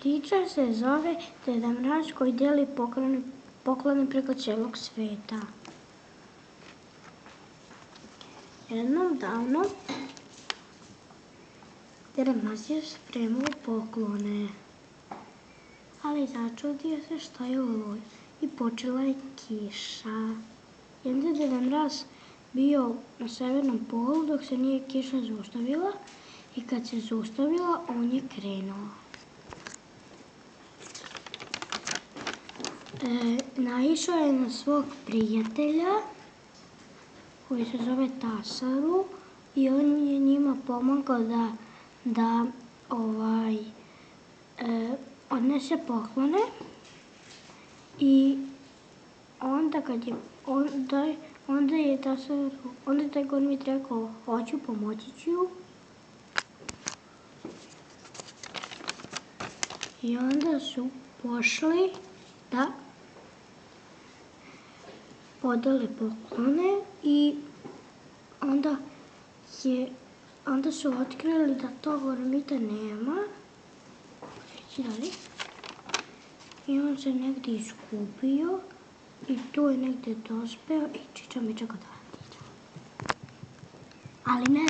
ptića se zove Deda Mraz koji dijeli poklone preko cijelog svijeta. Jednom davno Deda Mraz je spremao poklone, ali začudio se što je ovo i počela je kiša. I onda je Deda Mraz bio na sjevernom polu dok se nije kiša zaustavila i kad se zaustavila on je krenuo. Naišao je na svog prijatelja koji se zove Tasaru i on je njima pomogao da odnese poklone i onda je taj gormit rekao hoću, pomoći ću. I onda su pošli da podele poklone i onda su otkrili da tog gormita nema. I on se negdje izgubio i tu je negdje dospeo i čiča miča ga. Ali ne